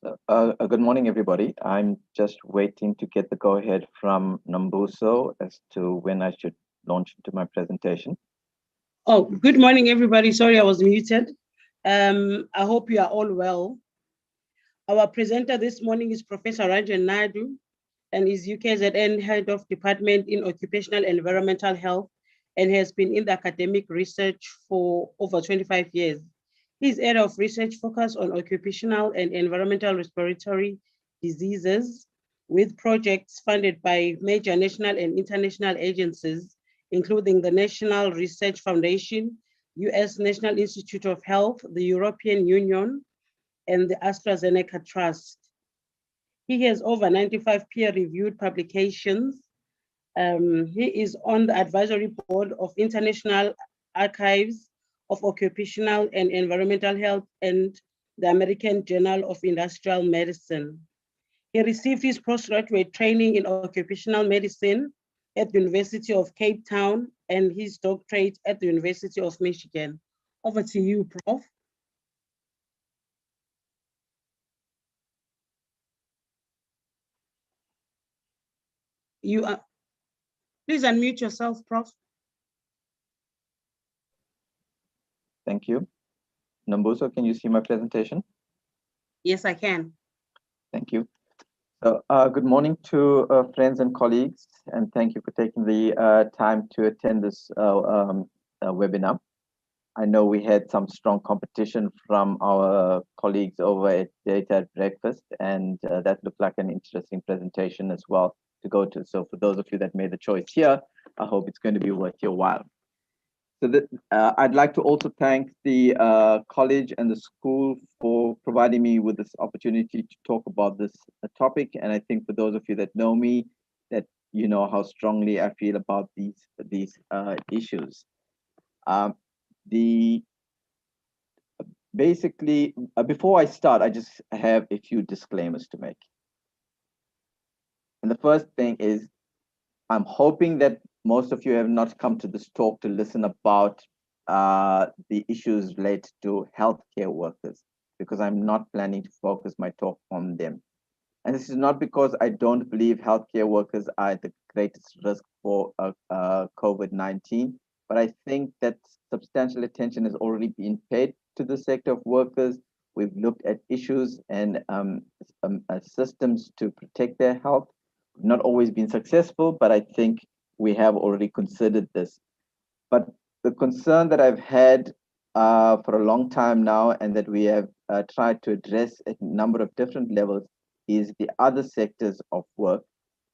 Good morning, everybody. I'm just waiting to get the go-ahead from Nambuso as to when I should launch into my presentation. Oh, good morning, everybody. Sorry, I was muted. I hope you are all well. Our presenter this morning is Professor Ranjan Naidu, and is UKZN Head of Department in Occupational and Environmental Health, and has been in the academic research for over 25 years. His area of research focuses on occupational and environmental respiratory diseases, with projects funded by major national and international agencies, including the National Research Foundation, US National Institute of Health, the European Union, and the AstraZeneca Trust. He has over 95 peer-reviewed publications. He is on the advisory board of International Archives of Occupational and Environmental Health and the American Journal of Industrial Medicine. He received his postgraduate training in occupational medicine at the University of Cape Town and his doctorate at the University of Michigan. Over to you, Prof. Please unmute yourself, Prof. Thank you. Nambuso, can you see my presentation? Yes, I can. Thank you. So, good morning to friends and colleagues, and thank you for taking the time to attend this webinar. I know we had some strong competition from our colleagues over at Data at Breakfast, and that looked like an interesting presentation as well to go to. So for those of you that made the choice here, I hope it's going to be worth your while. So I'd like to also thank the college and the school for providing me with this opportunity to talk about this topic. And I think for those of you that know me, that you know how strongly I feel about these issues. Basically, before I start, I just have a few disclaimers to make. And the first thing is, I'm hoping that most of you have not come to this talk to listen about the issues related to healthcare workers, because I'm not planning to focus my talk on them. And this is not because I don't believe healthcare workers are at the greatest risk for COVID-19, but I think that substantial attention has already been paid to the sector of workers. We've looked at issues and systems to protect their health. We've not always been successful, but I think we have already considered this. But the concern that I've had for a long time now, and that we have tried to address at a number of different levels, is the other sectors of work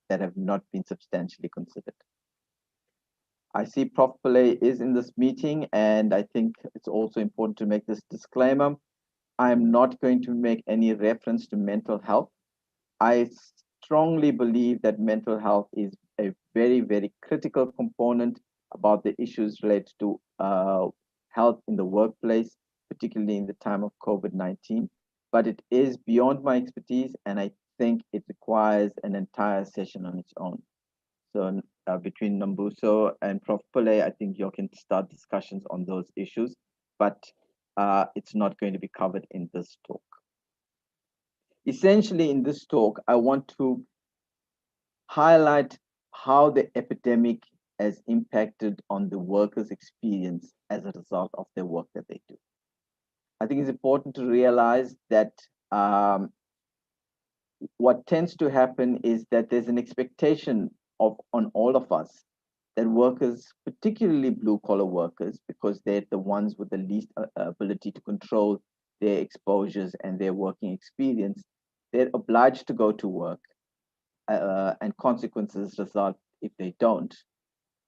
that have not been substantially considered. I see Prof. Pillay is in this meeting, and I think it's also important to make this disclaimer. I am not going to make any reference to mental health. I strongly believe that mental health is a very, very critical component about the issues related to health in the workplace, particularly in the time of COVID-19. But it is beyond my expertise, and I think it requires an entire session on its own. So between Nambuso and Prof. Pillay, I think you can start discussions on those issues, but it's not going to be covered in this talk. Essentially, in this talk, I want to highlight how the epidemic has impacted on the workers' experience as a result of their work that they do. I think it's important to realize that what tends to happen is that there's an expectation on all of us that workers, particularly blue-collar workers, because they're the ones with the least ability to control their exposures and their working experience, they're obliged to go to work, and consequences result if they don't.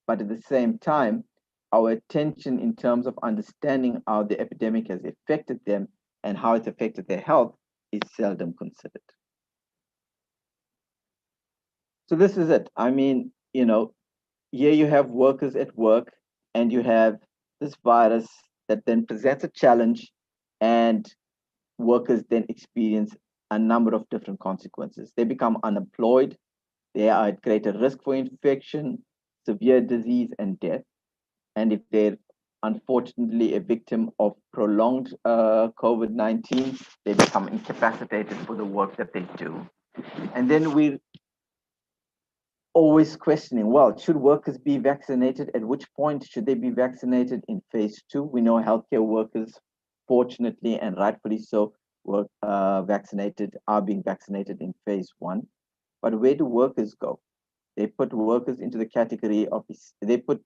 But at the same time, our attention in terms of understanding how the epidemic has affected them and how it's affected their health is seldom considered. So this is it. I mean, you know, here you have workers at work, and you have this virus that then presents a challenge, and workers then experience a number of different consequences. They become unemployed, they are at greater risk for infection, severe disease, and death. And if they're unfortunately a victim of prolonged COVID-19, they become incapacitated for the work that they do. And then we're always questioning, well, should workers be vaccinated? At which point should they be vaccinated in phase 2? We know healthcare workers, fortunately and rightfully so, were are being vaccinated in phase 1. But where do workers go? They put workers into the category of, they put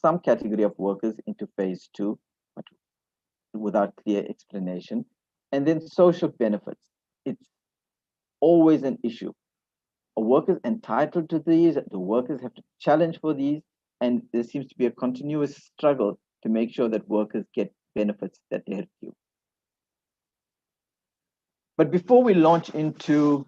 some category of workers into phase 2, but without clear explanation. And then social benefits. It's always an issue. Are workers entitled to these? Do workers have to challenge for these? And there seems to be a continuous struggle to make sure that workers get benefits that they're due. But before we launch into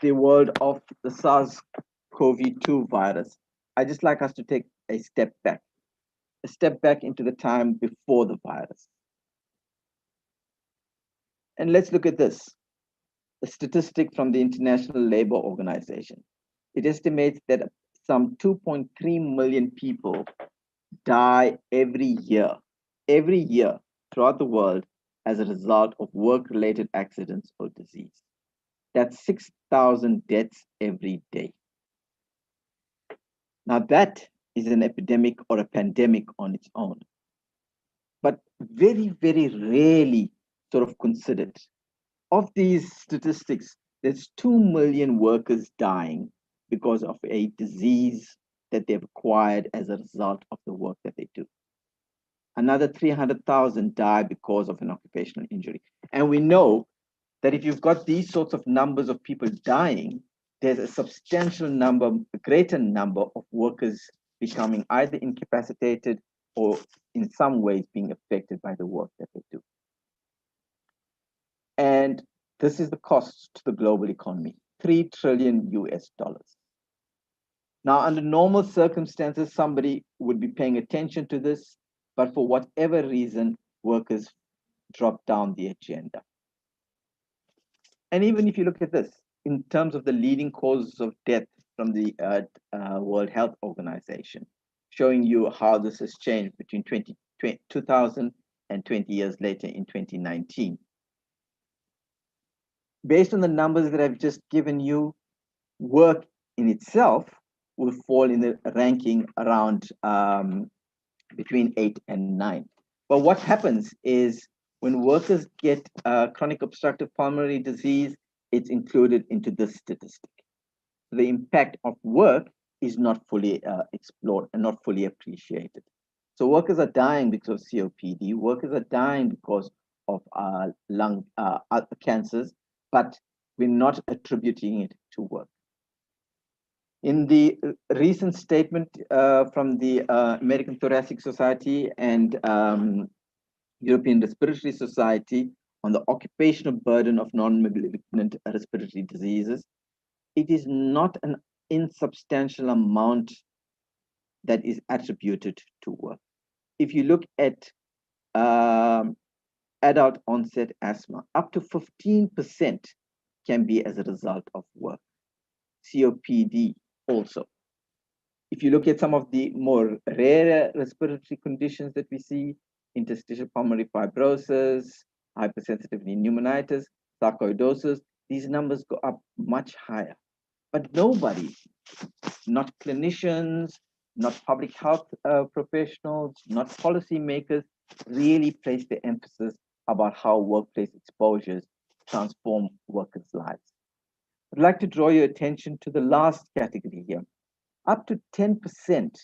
the world of the SARS-CoV-2 virus, I'd just like us to take a step back into the time before the virus. And let's look at this, a statistic from the International Labour Organization. It estimates that some 2.3 million people die every year throughout the world as a result of work-related accidents or disease. That's 6,000 deaths every day. Now that is an epidemic or a pandemic on its own, but very, very rarely sort of considered. Of these statistics, there's 2 million workers dying because of a disease that they've acquired as a result of the work that they do. Another 300,000 die because of an occupational injury. And we know that if you've got these sorts of numbers of people dying, there's a substantial number, a greater number of workers becoming either incapacitated or in some ways being affected by the work that they do. And this is the cost to the global economy, $3 trillion US. Now, under normal circumstances, somebody would be paying attention to this, but for whatever reason, workers drop down the agenda. And even if you look at this, in terms of the leading causes of death from the World Health Organization, showing you how this has changed between 2000 and 20 years later in 2019. Based on the numbers that I've just given you, work in itself will fall in the ranking around between 8 and 9. But what happens is when workers get chronic obstructive pulmonary disease, it's included into this statistic. The impact of work is not fully explored and not fully appreciated. So workers are dying because of COPD, workers are dying because of lung cancers, but we're not attributing it to work. In the recent statement from the American Thoracic Society and European Respiratory Society on the occupational burden of non-malignant respiratory diseases, it is not an insubstantial amount that is attributed to work. If you look at adult onset asthma, up to 15% can be as a result of work. COPD also. If you look at some of the more rare respiratory conditions that we see, interstitial pulmonary fibrosis, hypersensitivity pneumonitis, sarcoidosis, these numbers go up much higher. But nobody, not clinicians, not public health professionals, not policymakers, really place the emphasis about how workplace exposures transform workers' lives. I'd like to draw your attention to the last category here. Up to 10%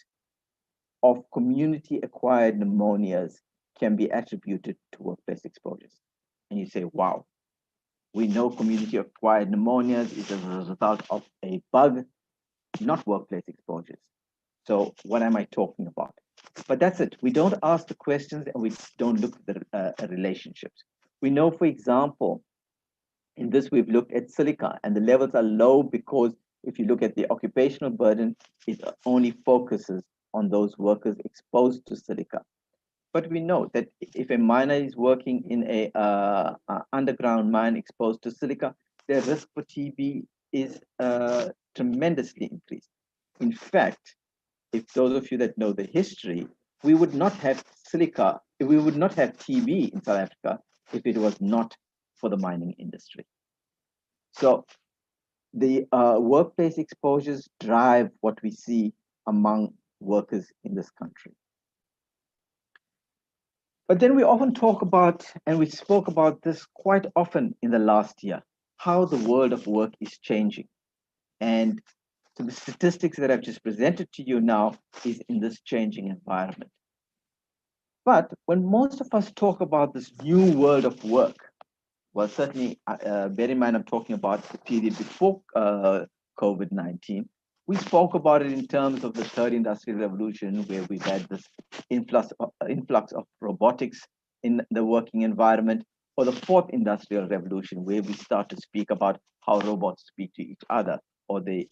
of community-acquired pneumonias can be attributed to workplace exposures. And you say, wow, we know community-acquired pneumonias is as a result of a bug, not workplace exposures. So what am I talking about? But that's it. We don't ask the questions and we don't look at the relationships. We know, for example, in this, we've looked at silica and the levels are low because if you look at the occupational burden, it only focuses on those workers exposed to silica. But we know that if a miner is working in a underground mine exposed to silica, their risk for TB is tremendously increased. In fact, if those of you that know the history, we would not have silica, we would not have TB in South Africa if it was not for the mining industry. So the workplace exposures drive what we see among workers in this country. But then we often talk about, and we spoke about this quite often in the last year, how the world of work is changing. And so the statistics that I've just presented to you now is in this changing environment. But when most of us talk about this new world of work, well, certainly bear in mind I'm talking about the period before COVID-19. We spoke about it in terms of the third industrial revolution, where we've had this influx of robotics in the working environment, or the fourth industrial revolution, where we start to speak about how robots speak to each other, or the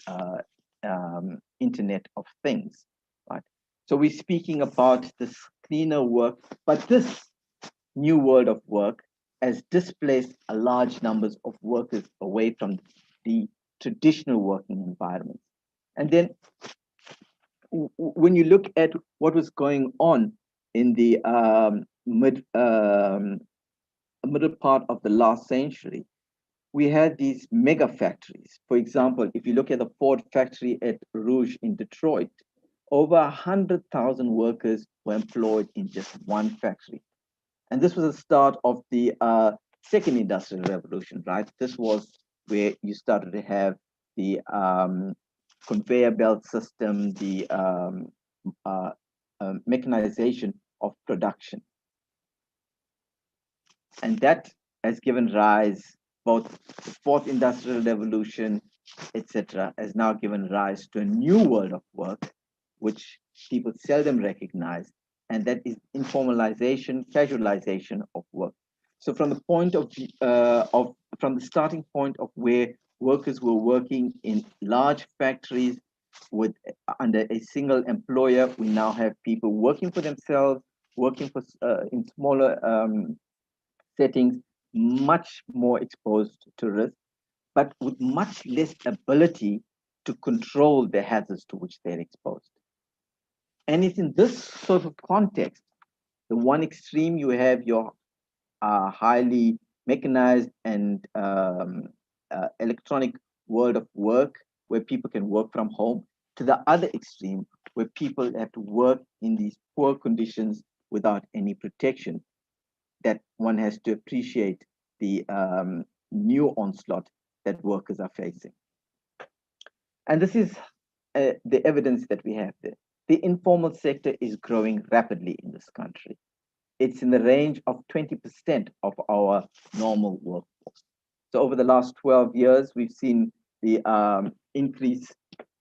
Internet of Things, right? So we're speaking about this cleaner work, but this new world of work has displaced a large numbers of workers away from the traditional working environments. And then when you look at what was going on in the middle part of the last century, we had these mega factories. For example, if you look at the Ford factory at Rouge in Detroit, over 100,000 workers were employed in just one factory. And this was the start of the second industrial revolution, right? This was where you started to have the conveyor belt system, the mechanization of production. And that has given rise, both the fourth industrial revolution, etc., has now given rise to a new world of work, which people seldom recognize, and that is informalization, casualization of work. So from the point of from the starting point of where workers were working in large factories with under a single employer, we now have people working for themselves, working for in smaller settings, much more exposed to risk, but with much less ability to control the hazards to which they're exposed. And it's in this sort of context, the one extreme you have your highly mechanized and electronic world of work, where people can work from home, to the other extreme, where people have to work in these poor conditions without any protection, that one has to appreciate the new onslaught that workers are facing. And this is the evidence that we have there. The informal sector is growing rapidly in this country. It's in the range of 20% of our normal workforce. So over the last 12 years, we've seen the increase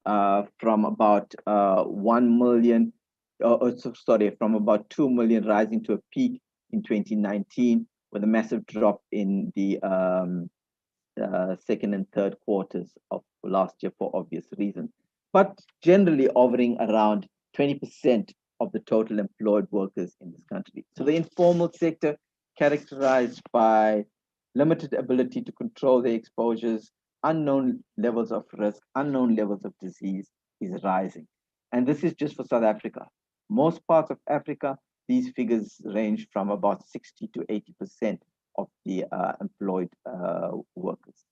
from about 1 million, from about 2 million rising to a peak in 2019, with a massive drop in the second and third quarters of last year for obvious reasons, but generally hovering around 20% of the total employed workers in this country. So the informal sector, characterized by limited ability to control their exposures, unknown levels of risk, unknown levels of disease, is rising. And this is just for South Africa. Most parts of Africa, these figures range from about 60 to 80% of the employed workers.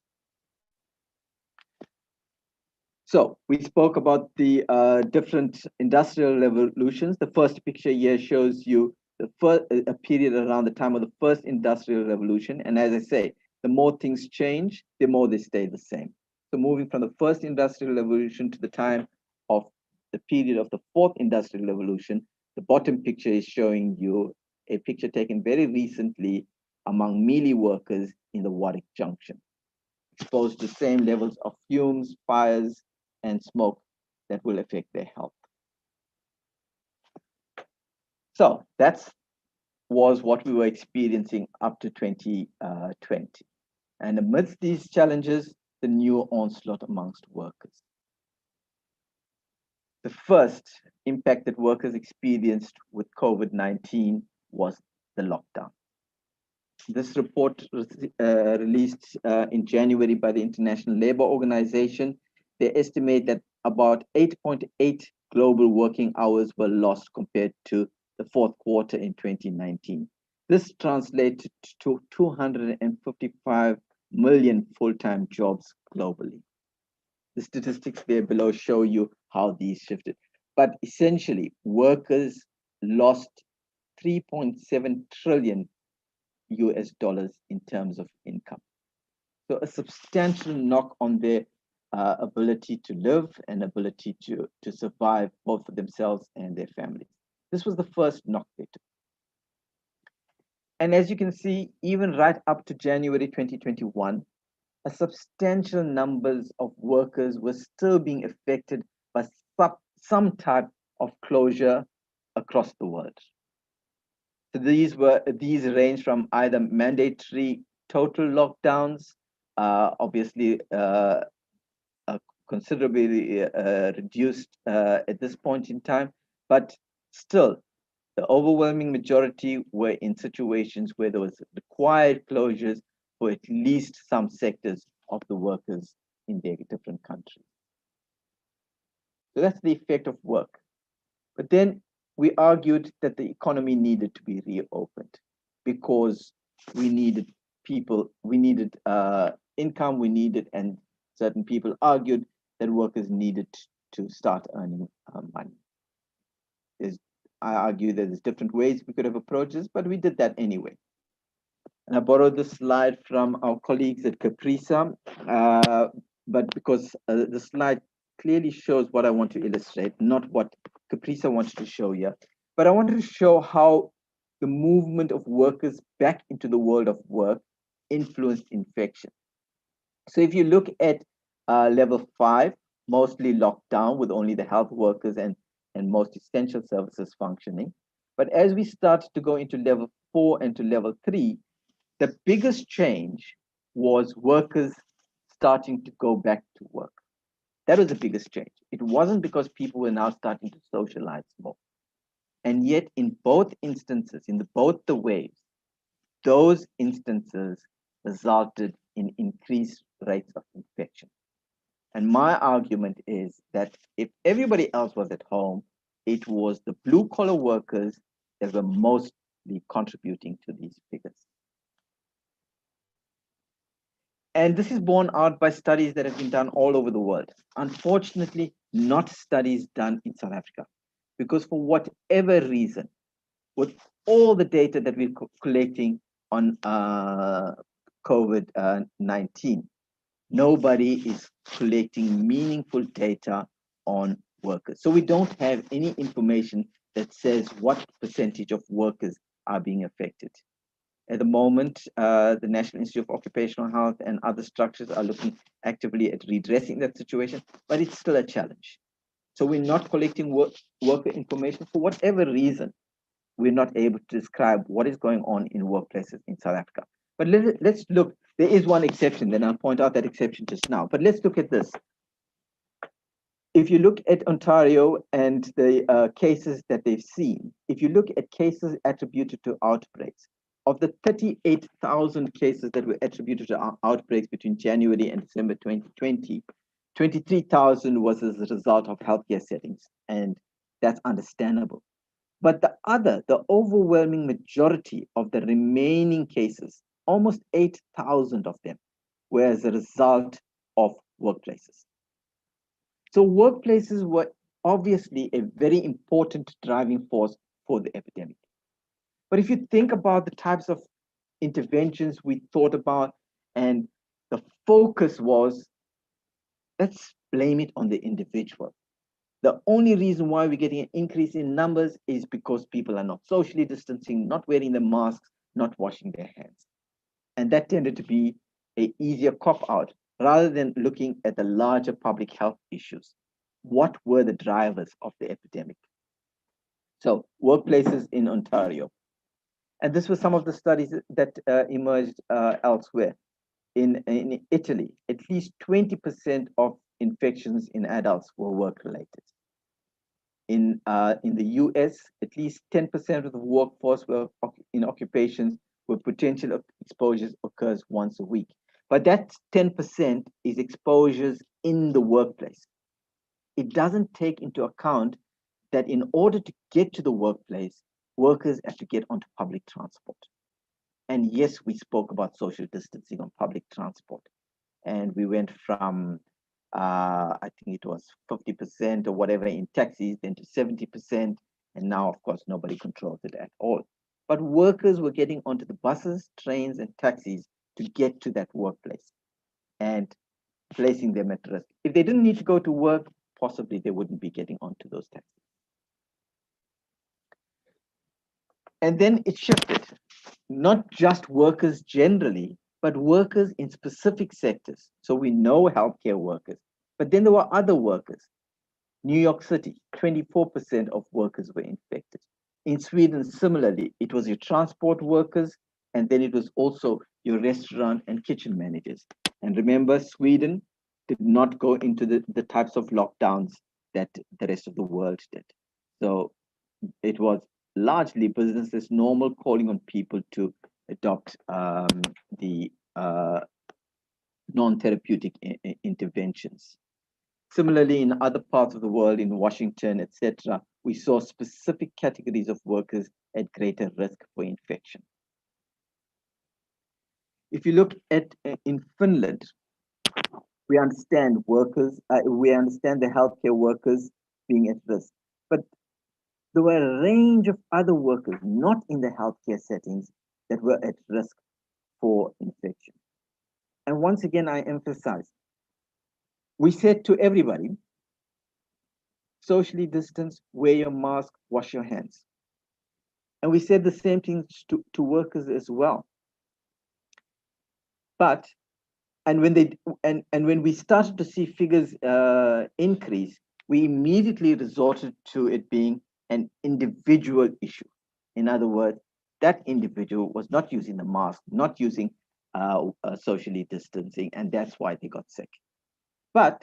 So we spoke about the different industrial revolutions. The first picture here shows you a period around the time of the first industrial revolution. And as I say, the more things change, the more they stay the same. So moving from the first industrial revolution to the time of the period of the fourth industrial revolution, the bottom picture is showing you a picture taken very recently among mealie workers in the Warwick Junction, exposed to the same levels of fumes, fires, and smoke that will affect their health. So that was what we were experiencing up to 2020. And amidst these challenges, the new onslaught amongst workers. The first impact that workers experienced with COVID-19 was the lockdown. This report was released in January by the International Labour Organization. They estimate that about 8.8 global working hours were lost compared to the fourth quarter in 2019. This translated to 255 million full-time jobs globally. The statistics there below show you how these shifted. But essentially, workers lost 3.7 trillion US dollars in terms of income. So a substantial knock on their ability to live and ability to survive both for themselves and their families. This was the first knock they took. And as you can see, even right up to January 2021, a substantial numbers of workers were still being affected by some type of closure across the world. So these range from either mandatory total lockdowns, obviously considerably reduced at this point in time, but still the overwhelming majority were in situations where there was required closures for at least some sectors of the workers in their different countries. So that's the effect of work. But then we argued that the economy needed to be reopened because we needed people, we needed income, and certain people argued that workers needed to start earning money. I argue that there's different ways we could have approached this, but we did that anyway. And I borrowed this slide from our colleagues at Caprisa, but because the slide clearly shows what I want to illustrate, not what Caprisa wanted to show here. But I wanted to show how the movement of workers back into the world of work influenced infection. So if you look at level 5, mostly locked down with only the health workers and most essential services functioning. But as we start to go into level 4 and to level 3, the biggest change was workers starting to go back to work. That was the biggest change. It wasn't because people were now starting to socialize more. And yet in both instances, in both the waves, those instances resulted in increased rates of infection. And my argument is that if everybody else was at home, it was the blue collar workers that were mostly contributing to these figures. And this is borne out by studies that have been done all over the world. Unfortunately, not studies done in South Africa, because for whatever reason, with all the data that we're collecting on COVID-19, nobody is collecting meaningful data on workers. So we don't have any information that says what percentage of workers are being affected. At the moment, the National Institute of Occupational Health and other structures are looking actively at redressing that situation, but it's still a challenge. So we're not collecting worker information for whatever reason. We're not able to describe what is going on in workplaces in South Africa. But let's look. There is one exception, then I'll point out that exception just now. But let's look at this. If you look at Ontario and the cases that they've seen, if you look at cases attributed to outbreaks, of the 38,000 cases that were attributed to outbreaks between January and December 2020, 23,000 was as a result of healthcare settings, and that's understandable. But the overwhelming majority of the remaining cases, almost 8,000 of them, were as a result of workplaces. So workplaces were obviously a very important driving force for the epidemic. But if you think about the types of interventions we thought about, and the focus was, let's blame it on the individual. The only reason why we're getting an increase in numbers is because people are not socially distancing, not wearing the masks, not washing their hands. And that tended to be an easier cop-out rather than looking at the larger public health issues. What were the drivers of the epidemic? So workplaces in Ontario. And this was some of the studies that emerged elsewhere. In Italy, at least 20% of infections in adults were work-related. In the US, at least 10% of the workforce were in occupations where potential exposures occurs once a week. But that 10% is exposures in the workplace. It doesn't take into account that in order to get to the workplace, workers had to get onto public transport. And yes, we spoke about social distancing on public transport. And we went from, I think it was 50% or whatever in taxis, then to 70%. And now, of course, nobody controls it at all. But workers were getting onto the buses, trains, and taxis to get to that workplace and placing them at risk. If they didn't need to go to work, possibly they wouldn't be getting onto those taxis. And then it shifted, not just workers generally, but workers in specific sectors. So we know healthcare workers, but then there were other workers. New York City, 24% of workers were infected. In Sweden, similarly, it was your transport workers, and then it was also your restaurant and kitchen managers. And remember, Sweden did not go into the types of lockdowns that the rest of the world did. So it was largely business as normal, calling on people to adopt the non-therapeutic interventions. Similarly, in other parts of the world, in Washington, etc., we saw specific categories of workers at greater risk for infection. If you look at in Finland, we understand workers, we understand the healthcare workers being at risk, but there were a range of other workers, not in the healthcare settings, that were at risk for infection. And once again, I emphasize, we said to everybody, socially distance, wear your mask, wash your hands. And we said the same thing to workers as well. But, and when we started to see figures increase, we immediately resorted to it being an individual issue. In other words, that individual was not using the mask, not using socially distancing, and that's why they got sick. But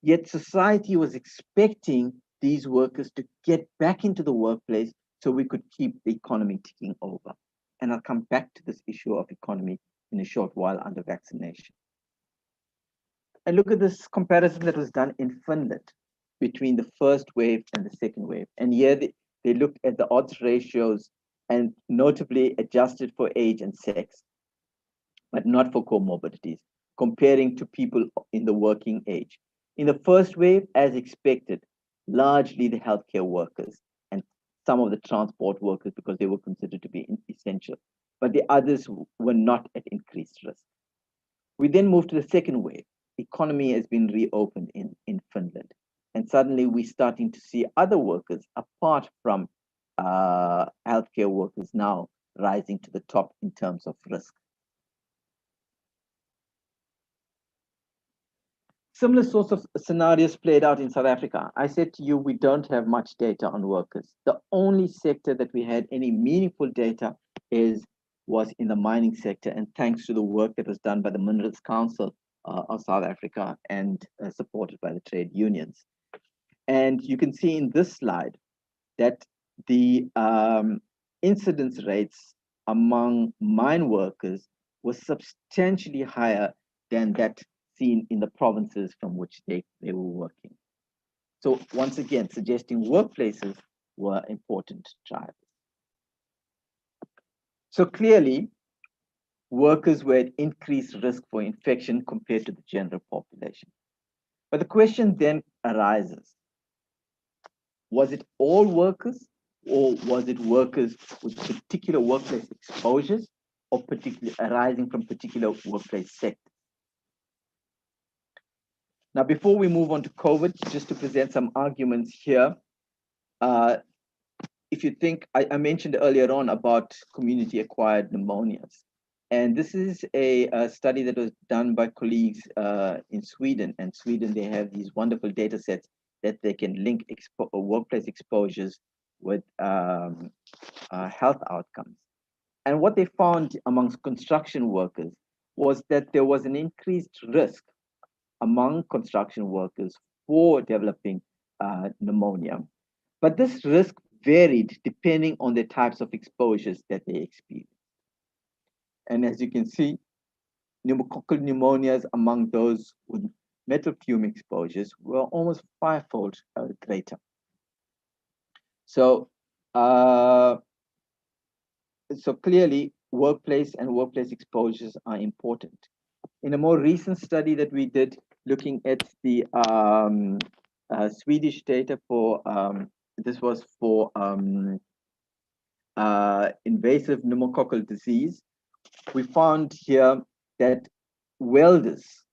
yet society was expecting these workers to get back into the workplace so we could keep the economy ticking over. And I'll come back to this issue of economy in a short while under vaccination. And look at this comparison that was done in Finland between the first wave and the second wave. And here they looked at the odds ratios and notably adjusted for age and sex, but not for comorbidities, comparing to people in the working age. In the first wave, as expected, largely the healthcare workers and some of the transport workers because they were considered to be essential, but the others were not at increased risk. We then moved to the second wave. Economy has been reopened in Finland. And suddenly we're starting to see other workers apart from healthcare workers now rising to the top in terms of risk. Similar sorts of scenarios played out in South Africa. I said to you, we don't have much data on workers. The only sector that we had any meaningful data was in the mining sector, and thanks to the work that was done by the Minerals Council of South Africa and supported by the trade unions. And you can see in this slide that the incidence rates among mine workers was substantially higher than that seen in the provinces from which they were working. So once again, suggesting workplaces were important drivers. So clearly, workers were at increased risk for infection compared to the general population. But the question then arises, was it all workers or was it workers with particular workplace exposures or arising from particular workplace sectors? Now, before we move on to COVID, just to present some arguments here, if you think, I mentioned earlier on about community-acquired pneumonias. And this is a study that was done by colleagues in Sweden. And Sweden, they have these wonderful data sets that they can link workplace exposures with health outcomes. And what they found amongst construction workers was that there was an increased risk among construction workers for developing pneumonia. But this risk varied depending on the types of exposures that they experienced. And as you can see, pneumococcal pneumonias among those with metal fume exposures were almost fivefold greater. So so clearly, workplace and workplace exposures are important. In a more recent study that we did, looking at the Swedish data for, this was for invasive pneumococcal disease, we found here that welders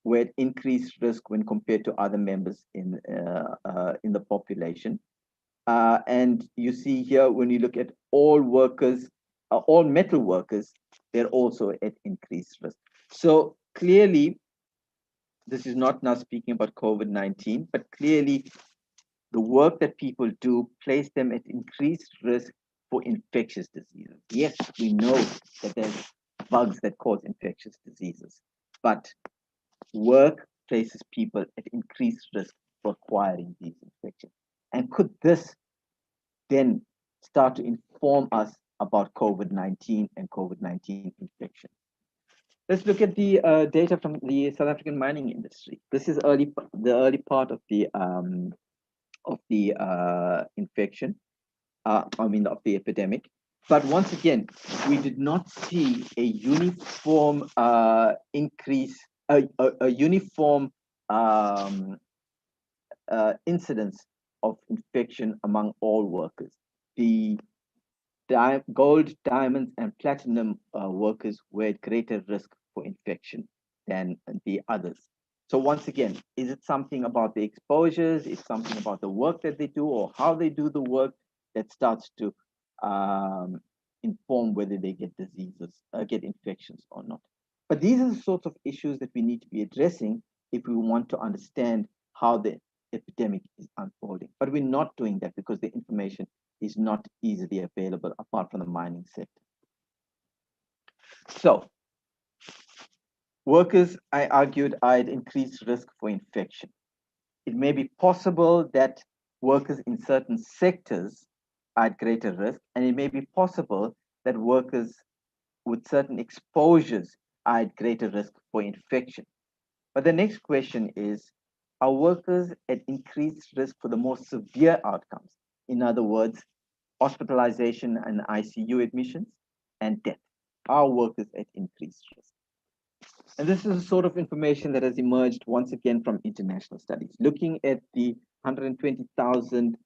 were at increased risk when compared to other members in the population. And you see here, when you look at all workers, all metal workers, they're also at increased risk. So clearly, this is not now speaking about COVID-19, but clearly the work that people do place them at increased risk for infectious diseases. Yes, we know that there's bugs that cause infectious diseases, but work places people at increased risk for acquiring these infections. And could this then start to inform us about COVID-19 and COVID-19 infection? Let's look at the data from the South African mining industry. This is the early part of the infection, of the epidemic. But once again, we did not see a uniform increase, a uniform incidence of infection among all workers. The gold, diamonds, and platinum workers were at greater risk for infection than the others. So once again, is it something about the exposures? Is something about the work that they do or how they do the work that starts to inform whether they get diseases, get infections or not? But these are the sorts of issues that we need to be addressing if we want to understand how the epidemic is unfolding. But we're not doing that because the information is not easily available apart from the mining sector. So workers, I argued, are at increased risk for infection. It may be possible that workers in certain sectors are at greater risk, and it may be possible that workers with certain exposures are at greater risk for infection. But the next question is, are workers at increased risk for the more severe outcomes? In other words, hospitalization and ICU admissions and death. Are workers at increased risk? And this is the sort of information that has emerged once again from international studies. Looking at the 120,000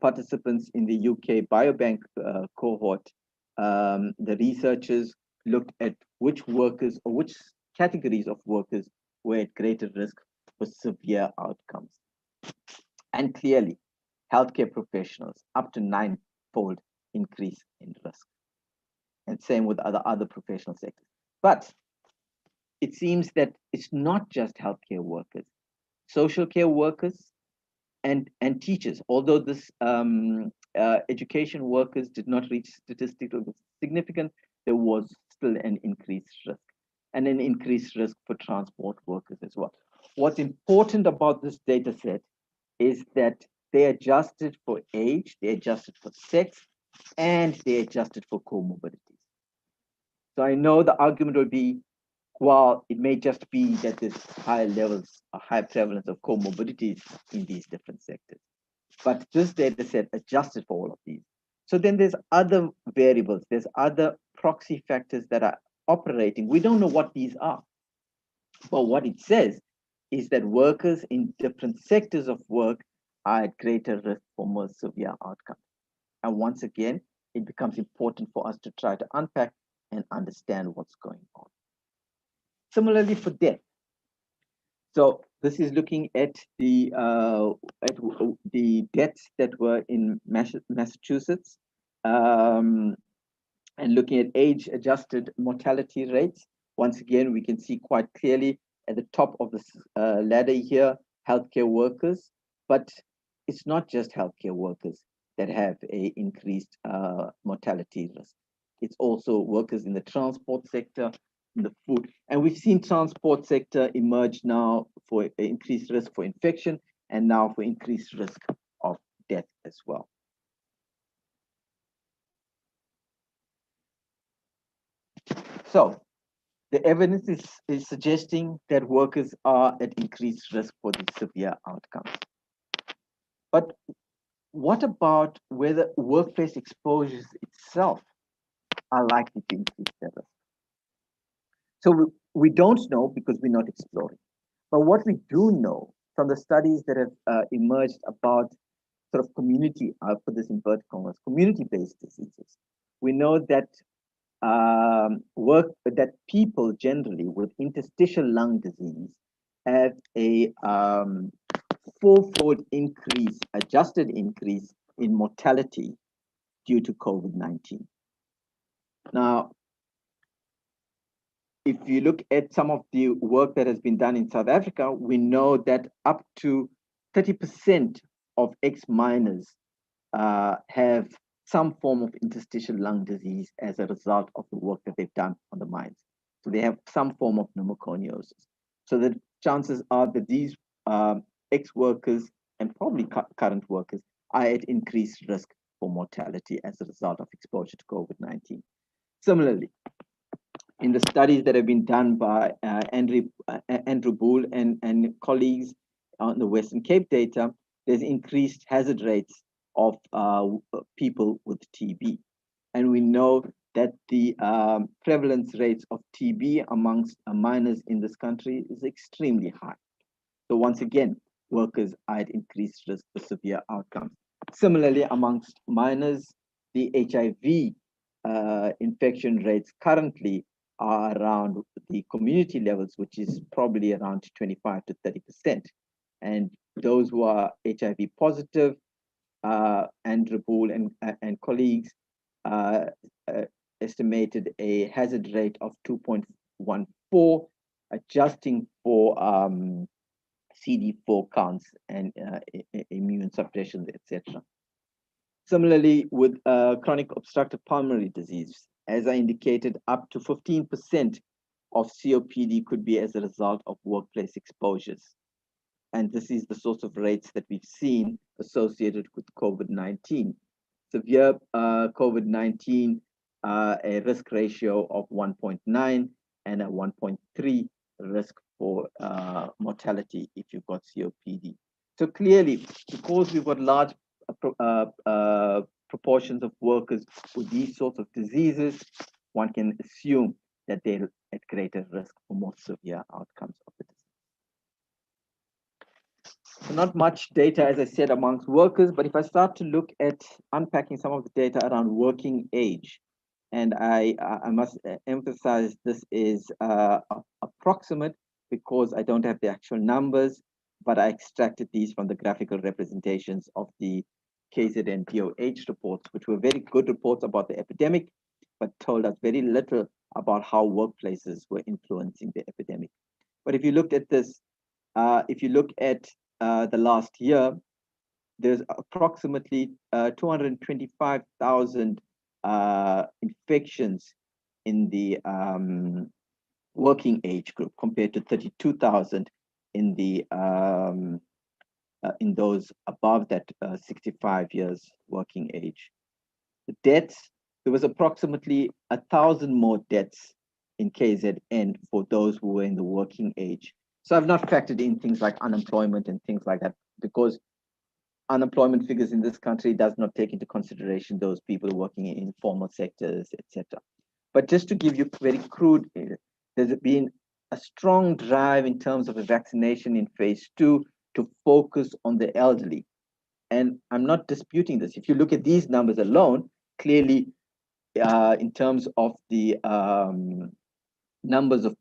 participants in the UK Biobank cohort, the researchers looked at which workers or which categories of workers were at greater risk for severe outcomes. And clearly, healthcare professionals, up to 9-fold increase in risk. And same with other professional sectors. But it seems that it's not just healthcare workers, social care workers and teachers, although this education workers did not reach statistical significance, there was still an increased risk and an increased risk for transport workers as well. What's important about this data set is that they adjusted for age, they adjusted for sex, and they adjusted for comorbidities. So I know the argument will be, well, it may just be that there's high levels, a high prevalence of comorbidities in these different sectors. But this data set adjusted for all of these. So then there's other variables, there's other proxy factors that are operating. We don't know what these are. But what it says is that workers in different sectors of work are at greater risk for more severe outcomes. And once again, it becomes important for us to try to unpack and understand what's going on. Similarly for death. So this is looking at the deaths that were in Massachusetts, and looking at age-adjusted mortality rates. Once again, we can see quite clearly at the top of this ladder here, healthcare workers, but it's not just healthcare workers that have a increased mortality risk. It's also workers in the transport sector, in the food. And we've seen transport sector emerge now for increased risk for infection and now for increased risk of death as well. So the evidence is suggesting that workers are at increased risk for these severe outcomes. But what about whether workplace exposures itself are likely to increase their risk. So we don't know because we're not exploring. But what we do know from the studies that have emerged about sort of community, I'll put this in inverted commas, community-based diseases, we know that that people generally with interstitial lung disease have a fourfold increase, adjusted increase in mortality due to COVID-19. Now, if you look at some of the work that has been done in South Africa, we know that up to 30% of ex-miners have some form of interstitial lung disease as a result of the work that they've done on the mines. So they have some form of pneumoconiosis. So the chances are that these ex-workers and probably current workers are at increased risk for mortality as a result of exposure to COVID-19. Similarly, in the studies that have been done by Andrew Boole and colleagues on the Western Cape data, there's increased hazard rates of people with TB. And we know that the prevalence rates of TB amongst miners in this country is extremely high. So once again, workers are at increased risk for severe outcomes. Similarly, amongst miners, the HIV infection rates currently are around the community levels, which is probably around 25 to 30%. And those who are HIV positive, Andrew Boole and colleagues estimated a hazard rate of 2.14, adjusting for CD4 counts and immune suppression, etc. Similarly, with chronic obstructive pulmonary disease, as I indicated, up to 15% of COPD could be as a result of workplace exposures. And this is the sorts of rates that we've seen associated with COVID-19. Severe COVID-19, a risk ratio of 1.9 and a 1.3 risk for mortality if you've got COPD. So clearly, because we've got large proportions of workers with these sorts of diseases, one can assume that they're at greater risk for more severe outcomes of the disease. So not much data, as I said, amongst workers, but if I start to look at unpacking some of the data around working age, and I must emphasize this is approximate because I don't have the actual numbers, but I extracted these from the graphical representations of the KZN POH reports, which were very good reports about the epidemic, but told us very little about how workplaces were influencing the epidemic. But if you looked at this, if you look at the last year, there's approximately 225,000 infections in the working age group compared to 32,000 in the in those above that 65 years working age. The deaths, there was approximately 1,000 more deaths in KZN for those who were in the working age. So I've not factored in things like unemployment and things like that, because unemployment figures in this country does not take into consideration those people working in informal sectors, etc. But just to give you very crude, there's been a strong drive in terms of a vaccination in phase 2 to focus on the elderly. And I'm not disputing this. If you look at these numbers alone, clearly in terms of the numbers of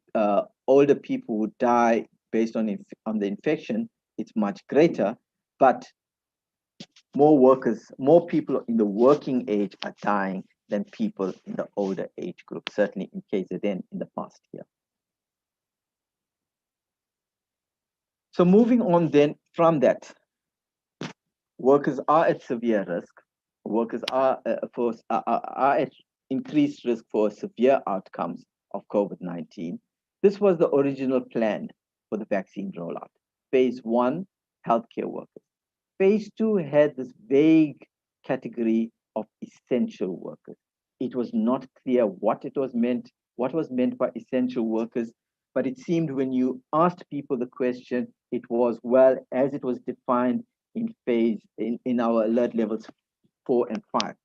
older people who die based on the infection, it's much greater, but more workers, more people in the working age are dying than people in the older age group, certainly in KZN in the past year. So moving on then from that, workers are at severe risk. Workers are at increased risk for severe outcomes of COVID-19. This was the original plan for the vaccine rollout. Phase 1, healthcare workers. Phase 2 had this vague category of essential workers. It was not clear what was meant by essential workers, but it seemed when you asked people the question, it was, well, as it was defined in our alert levels 4 and 5.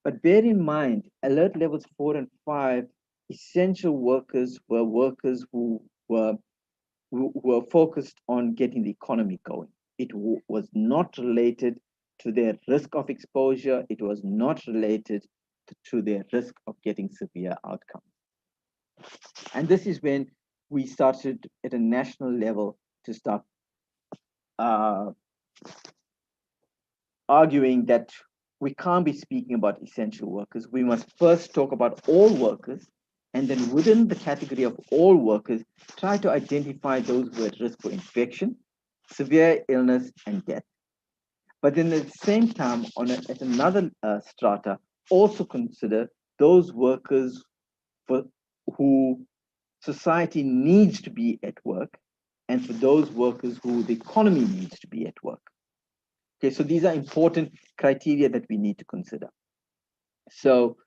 But bear in mind, alert levels 4 and 5, essential workers were workers who were focused on getting the economy going. It was not related to their risk of exposure. It was not related to their risk of getting severe outcomes. And this is when we started at a national level to start arguing that we can't be speaking about essential workers. We must first talk about all workers, and then within the category of all workers, try to identify those who are at risk for infection, severe illness, and death. But then at the same time, at another strata, also consider those workers who society needs to be at work, and for those workers who the economy needs to be at work. Okay, so these are important criteria that we need to consider. So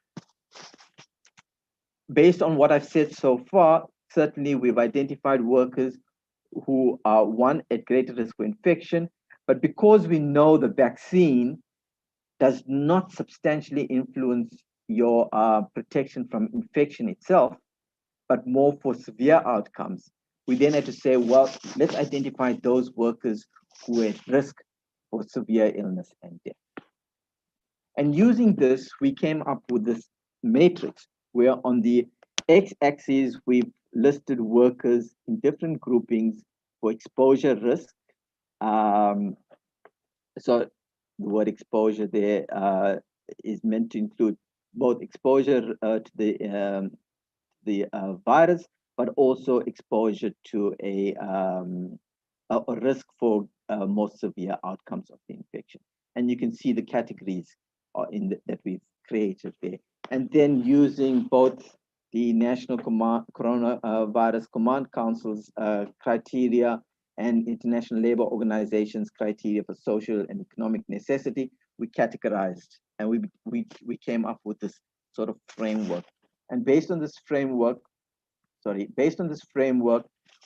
based on what I've said so far, certainly we've identified workers who are, one, at greater risk for infection, but because we know the vaccine does not substantially influence your protection from infection itself, but more for severe outcomes, we then had to say, well, let's identify those workers who are at risk for severe illness and death. And using this, we came up with this matrix where on the x-axis, we've listed workers in different groupings for exposure risk. So the word exposure there is meant to include both exposure to the virus, but also exposure to a risk for more severe outcomes of the infection. And you can see the categories that we've created there. And then using both the National Coronavirus Command Council's criteria and International Labour Organization's criteria for social and economic necessity, we categorized and we came up with this sort of framework. And based on this framework,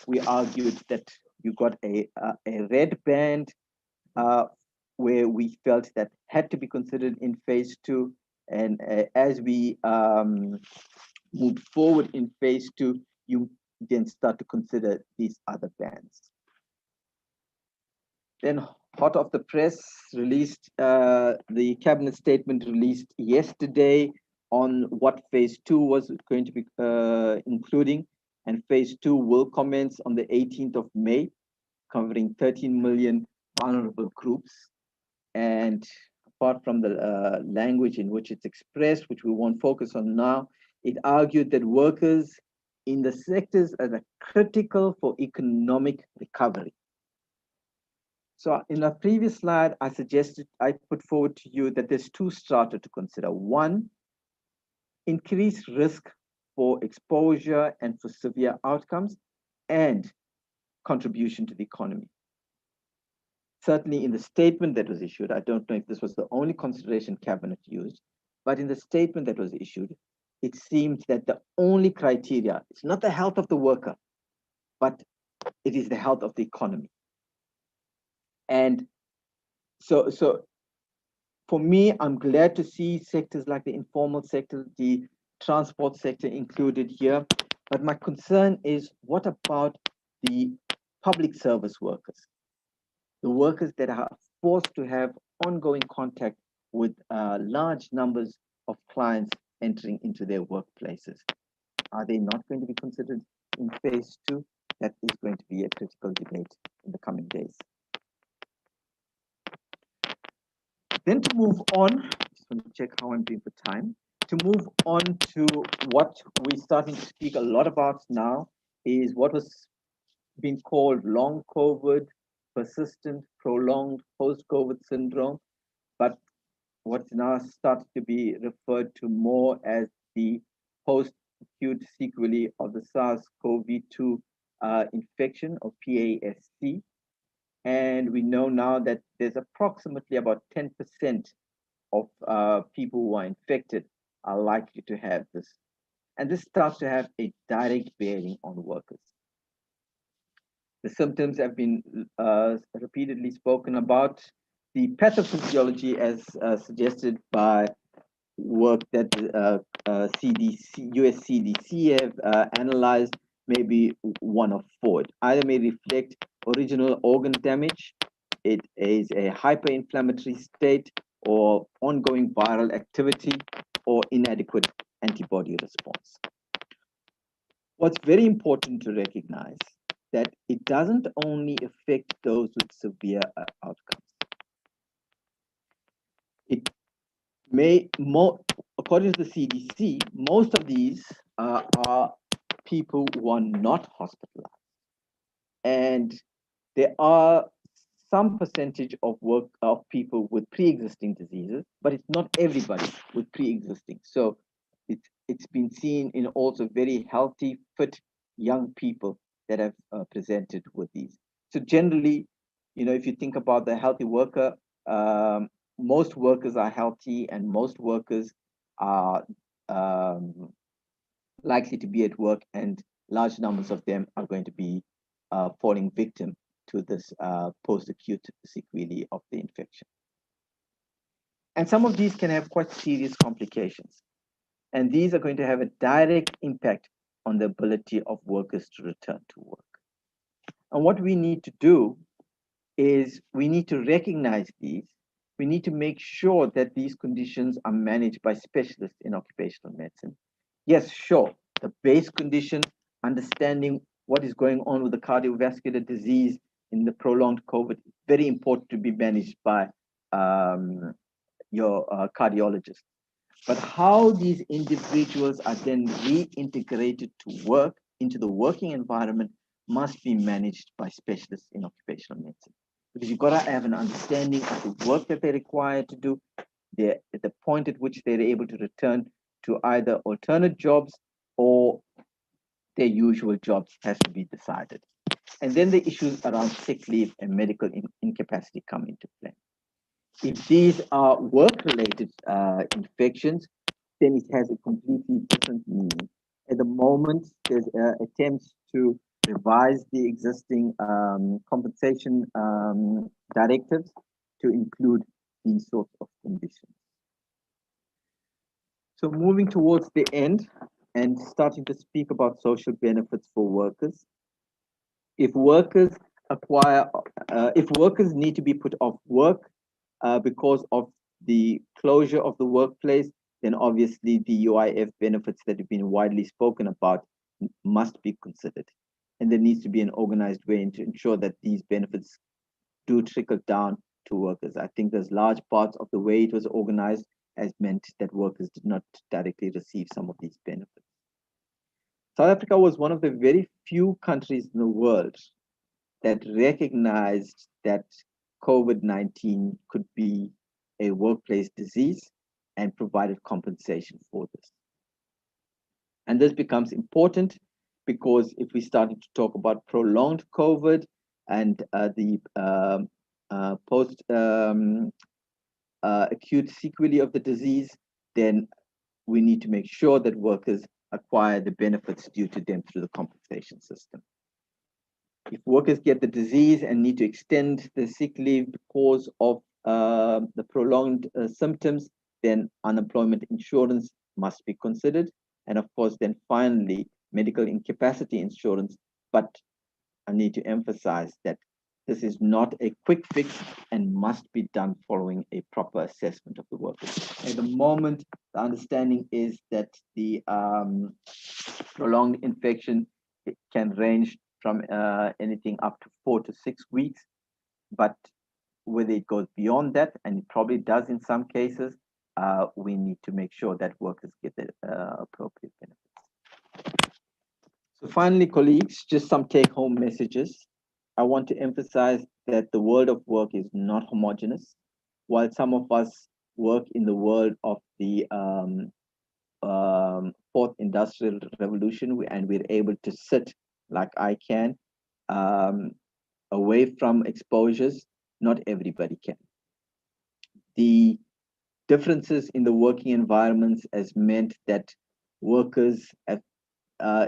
we argued that you got a red band where we felt that had to be considered in phase 2. And as we moved forward in phase 2, you then start to consider these other bands. Then hot off the press, released the cabinet statement released yesterday on what phase 2 was going to be including. And phase 2 will commence on the 18th of May, covering 13 million vulnerable groups. And apart from the language in which it's expressed, which we won't focus on now, it argued that workers in the sectors are critical for economic recovery. So in a previous slide, I put forward to you that there's 2 strata to consider. One, increased risk for exposure and for severe outcomes, and contribution to the economy. Certainly in the statement that was issued, I don't know if this was the only consideration cabinet used, but in the statement that was issued, it seemed that the only criteria, it's not the health of the worker, but it is the health of the economy. And so for me, I'm glad to see sectors like the informal sector, the transport sector included here. But my concern is, what about the public service workers? The workers that are forced to have ongoing contact with large numbers of clients entering into their workplaces. Are they not going to be considered in phase 2? That is going to be a critical debate in the coming days. Then to move on, just want to check how I'm doing for time. To move on to what we're starting to speak a lot about now is what was being called long COVID, persistent, prolonged post-COVID syndrome, but what's now started to be referred to more as the post-acute sequelae of the SARS-CoV-2 infection, or PASC. And we know now that there's approximately about 10% of people who are infected are likely to have this. And this starts to have a direct bearing on workers. The symptoms have been repeatedly spoken about. The pathophysiology, as suggested by work that CDC, US CDC have analyzed may be one of four. It either may reflect original organ damage, it is a hyperinflammatory state, or ongoing viral activity, or inadequate antibody response. What's very important to recognize that it doesn't only affect those with severe outcomes. It may, according to the CDC, most of these are people who are not hospitalized. And there are some percentage of people with pre-existing diseases, but it's not everybody with pre-existing. So it's been seen in also very healthy, fit young people that have presented with these. So generally, if you think about the healthy worker, most workers are healthy, and most workers are likely to be at work, and large numbers of them are going to be falling victim to this post-acute sequelae of the infection. And some of these can have quite serious complications. And these are going to have a direct impact on the ability of workers to return to work. And what we need to do is we need to recognize these. We need to make sure that these conditions are managed by specialists in occupational medicine. Yes, sure, the base condition, understanding what is going on with the cardiovascular disease in the prolonged COVID, very important to be managed by your cardiologist. But how these individuals are then reintegrated to work into the working environment must be managed by specialists in occupational medicine. Because you've got to have an understanding of the work that they're required to do, at the point at which they're able to return to either alternate jobs or their usual jobs has to be decided. And then the issues around sick leave and medical incapacity come into play. If these are work-related infections, then it has a completely different meaning. At the moment, there's attempts to revise the existing compensation directives to include these sorts of conditions. So moving towards the end and starting to speak about social benefits for workers. If workers need to be put off work because of the closure of the workplace, then obviously the UIF benefits that have been widely spoken about must be considered. And there needs to be an organized way to ensure that these benefits do trickle down to workers. I think there's large parts of the way it was organized has meant that workers did not directly receive some of these benefits. South Africa was one of the very few countries in the world that recognized that COVID-19 could be a workplace disease and provided compensation for this. And this becomes important because if we started to talk about prolonged COVID and the post-acute sequelae of the disease, then we need to make sure that workers acquire the benefits due to them through the compensation system. If workers get the disease and need to extend the sick leave because of the prolonged symptoms, then unemployment insurance must be considered. And of course, then finally, medical incapacity insurance. But I need to emphasize that this is not a quick fix and must be done following a proper assessment of the workers. At the moment, the understanding is that the prolonged infection can range from anything up to 4 to 6 weeks, but whether it goes beyond that, and it probably does in some cases, we need to make sure that workers get the appropriate benefits. So finally, colleagues, just some take-home messages. I want to emphasize that the world of work is not homogeneous. While some of us work in the world of the fourth industrial revolution, and we're able to sit like I can away from exposures, not everybody can. The differences in the working environments has meant that workers have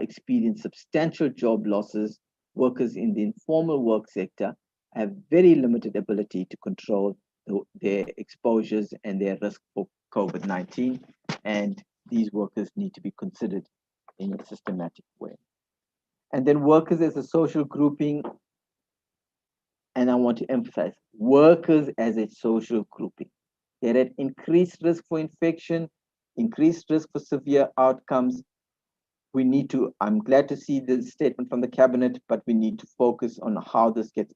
experienced substantial job losses. Workers in the informal work sector have very limited ability to control their exposures and their risk for COVID-19. and these workers need to be considered in a systematic way. And then workers as a social grouping, and I want to emphasize, workers as a social grouping. They're at increased risk for infection, increased risk for severe outcomes. We need to, I'm glad to see the statement from the cabinet, but we need to focus on how this gets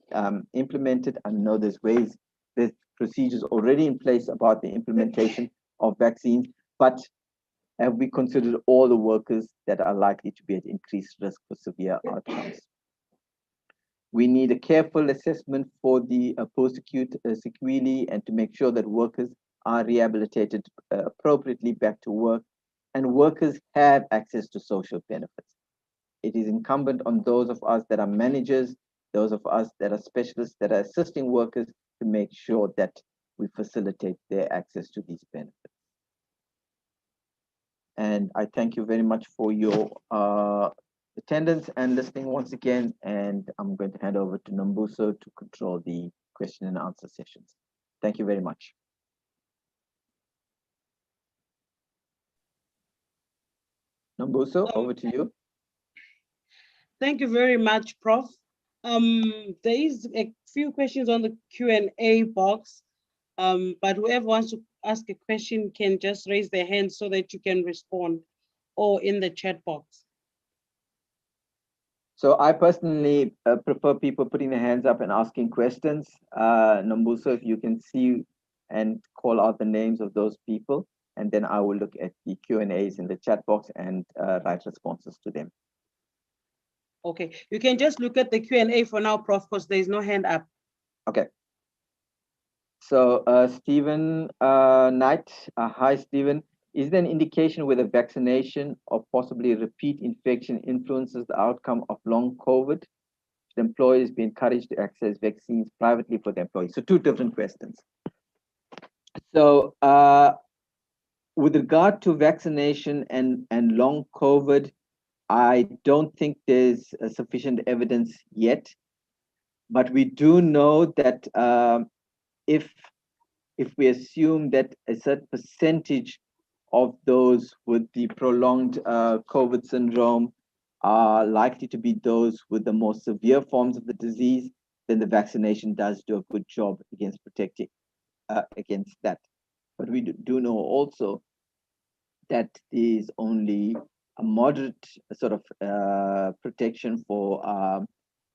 implemented. I know there's procedures already in place about the implementation of vaccines, but have we considered all the workers that are likely to be at increased risk for severe outcomes? We need a careful assessment for the post-acute sequelae and to make sure that workers are rehabilitated appropriately back to work, and workers have access to social benefits. It is incumbent on those of us that are managers, those of us that are specialists, that are assisting workers, to make sure that we facilitate their access to these benefits. And I thank you very much for your attendance and listening once again, and I'm going to hand over to Nombuso to control the question and answer sessions. Thank you very much. Nombuso, over to you. Thank you very much, Prof. There is a few questions on the Q&A box, but whoever wants to ask a question can just raise their hand so that you can respond, or in the chat box. So I personally prefer people putting their hands up and asking questions. Nombuso, if you can see and call out the names of those people, and then I will look at the Q&As in the chat box and write responses to them. Okay, you can just look at the Q&A for now, Prof, because there is no hand up. Okay. So Stephen Knight, hi Stephen. Is there an indication whether vaccination or possibly repeat infection influences the outcome of long COVID? Should employers be encouraged to access vaccines privately for their employees? So two different questions. So with regard to vaccination and long COVID, I don't think there's sufficient evidence yet, but we do know that if we assume that a certain percentage of those with the prolonged COVID syndrome are likely to be those with the more severe forms of the disease, then the vaccination does do a good job against protecting against that. But we do know also that there is only a moderate sort of protection for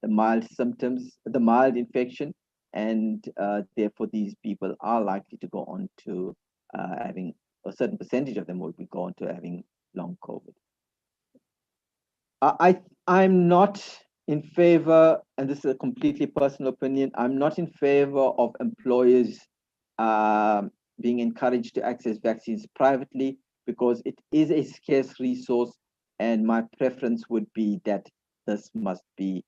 the mild symptoms, the mild infection, and therefore these people are likely to go on to having, a certain percentage of them will be go on to having long COVID. I'm not in favor, and this is a completely personal opinion, I'm not in favor of employers being encouraged to access vaccines privately, because it is a scarce resource, and my preference would be that this must be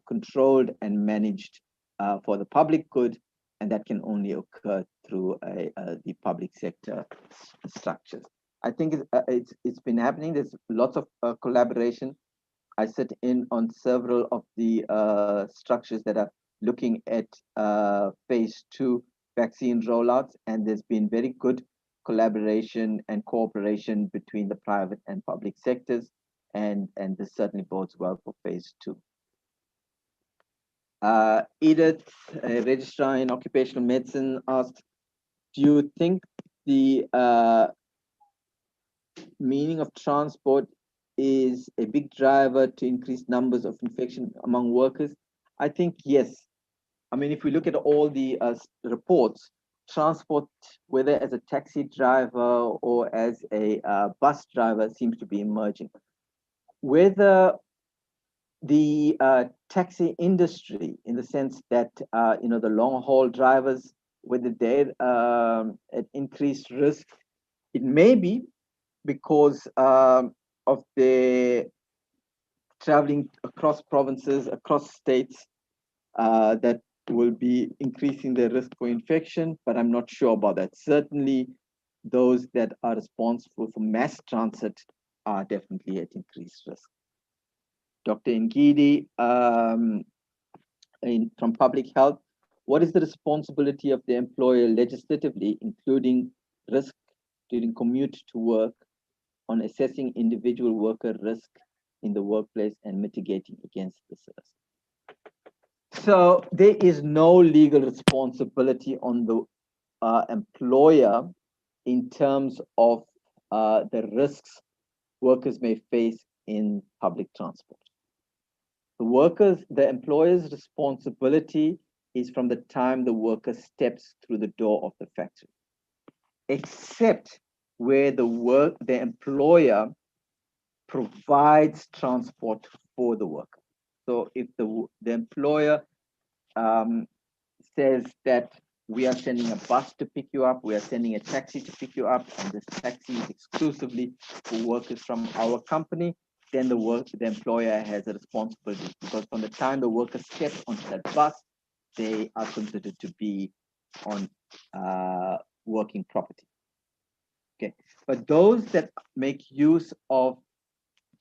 controlled and managed for the public good, and that can only occur through the public sector structures. I think it's been happening. There's lots of collaboration. I sit in on several of the structures that are looking at phase 2 vaccine rollouts, and there's been very good collaboration and cooperation between the private and public sectors, and this certainly bodes well for phase 2. Edith, a registrar in occupational medicine, asked, do you think the meaning of transport is a big driver to increase numbers of infection among workers? I think yes. I mean, if we look at all the reports, transport, whether as a taxi driver or as a bus driver, seems to be emerging. Whether the taxi industry, in the sense that the long haul drivers, whether they're at increased risk, it may be because of the traveling across provinces, across states, that will be increasing the risk for infection, but I'm not sure about that. Certainly, those that are responsible for mass transit are definitely at increased risk. Dr. Ngidi, from Public Health, what is the responsibility of the employer legislatively, including risk during commute to work, on assessing individual worker risk in the workplace and mitigating against this risk. So there is no legal responsibility on the employer in terms of the risks workers may face in public transport. The employer's responsibility is from the time the worker steps through the door of the factory, except where the employer provides transport for the worker. So if the employer says that we are sending a bus to pick you up, we are sending a taxi to pick you up, and this taxi is exclusively for workers from our company, then the employer has a responsibility, because from the time the worker steps onto that bus, they are considered to be on working property. Okay, but those that make use of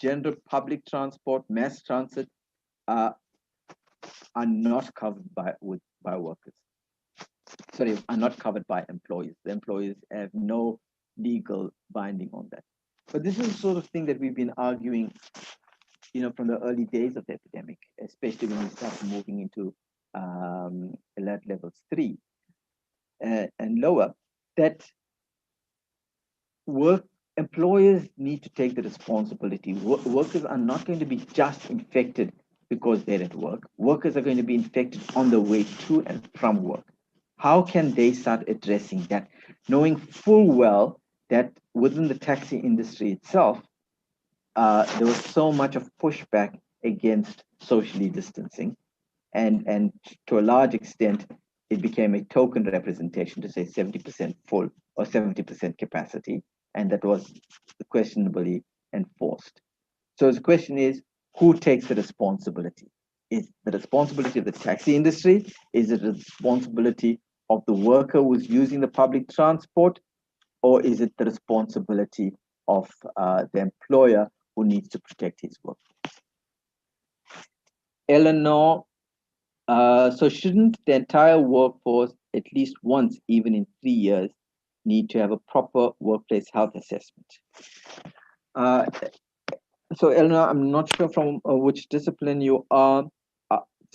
general public transport, mass transit, are not covered by workers. Sorry, are not covered by employees. The employees have no legal binding on that. But this is the sort of thing that we've been arguing, from the early days of the epidemic, especially when we start moving into alert levels 3 and lower, that employers need to take the responsibility. Workers are not going to be just infected because they're at work. Workers are going to be infected on the way to and from work. How can they start addressing that, knowing full well that within the taxi industry itself, there was so much of pushback against socially distancing, and to a large extent, it became a token representation to say 70% full or 70% capacity, and that was questionably enforced. So the question is, who takes the responsibility? Is the responsibility of the taxi industry? Is it the responsibility of the worker who's using the public transport? Or is it the responsibility of the employer who needs to protect his workforce? Eleanor, so shouldn't the entire workforce, at least once, even in 3 years, need to have a proper workplace health assessment? So Eleanor, I'm not sure from which discipline you are.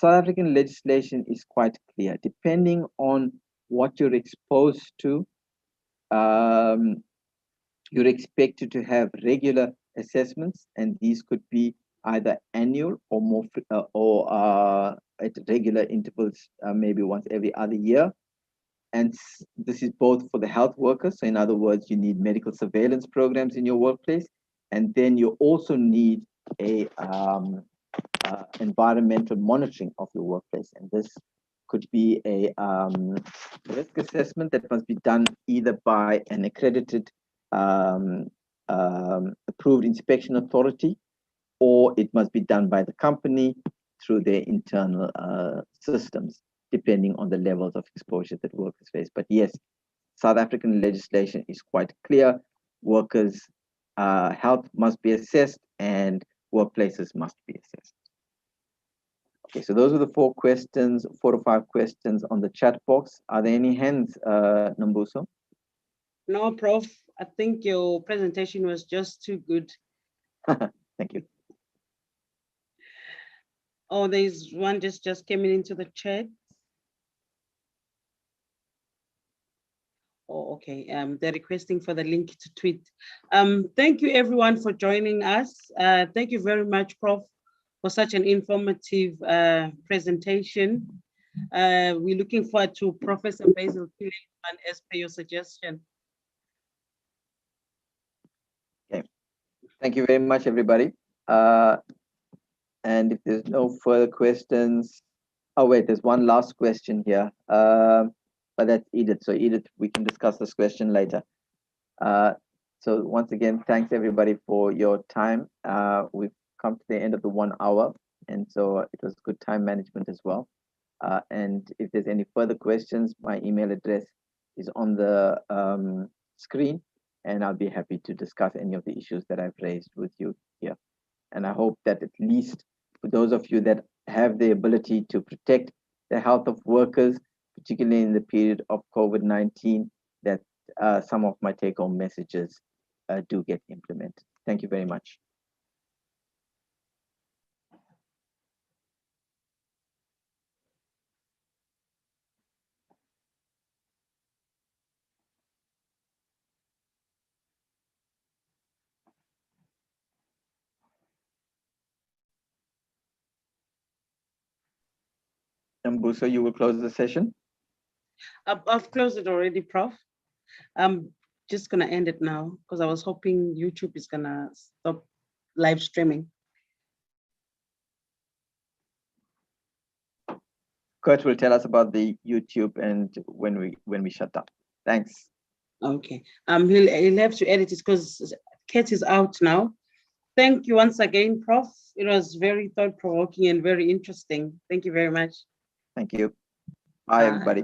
South African legislation is quite clear. Depending on what you're exposed to, you're expected to have regular assessments, and these could be either annual or more at regular intervals, maybe once every other year. And this is both for the health workers. So in other words, you need medical surveillance programs in your workplace, and then you also need a environmental monitoring of your workplace. And this could be a risk assessment that must be done either by an accredited approved inspection authority, or it must be done by the company through their internal systems, depending on the levels of exposure that workers face. But yes, South African legislation is quite clear. Workers' health must be assessed and workplaces must be assessed. Okay, so those are the 4 to 5 questions on the chat box. Are there any hands, Nambuso? No, Prof. I think your presentation was just too good. Thank you. Oh, there's one just came into the chat. Oh, okay. They're requesting for the link to tweet. Thank you everyone for joining us. Thank you very much, Prof, for such an informative presentation. We're looking forward to Professor Basil Tillman as per your suggestion. Okay. Thank you very much, everybody. And if there's no further questions, oh wait, there's one last question here. But that's Edith. So Edith, we can discuss this question later. So once again, thanks everybody for your time. We've come to the end of the 1 hour, and so it was good time management as well. And if there's any further questions, my email address is on the screen, and I'll be happy to discuss any of the issues that I've raised with you here. And I hope that at least for those of you that have the ability to protect the health of workers, particularly in the period of COVID-19, that some of my take-home messages do get implemented. Thank you very much. Mbuso, you will close the session? I've closed it already, Prof. I'm just gonna end it now because I was hoping YouTube is gonna stop live streaming. Kurt will tell us about the YouTube and when we shut down. Thanks. Okay. He'll have to edit it because Kate is out now. Thank you once again, Prof. It was very thought-provoking and very interesting. Thank you very much. Thank you. Bye, everybody.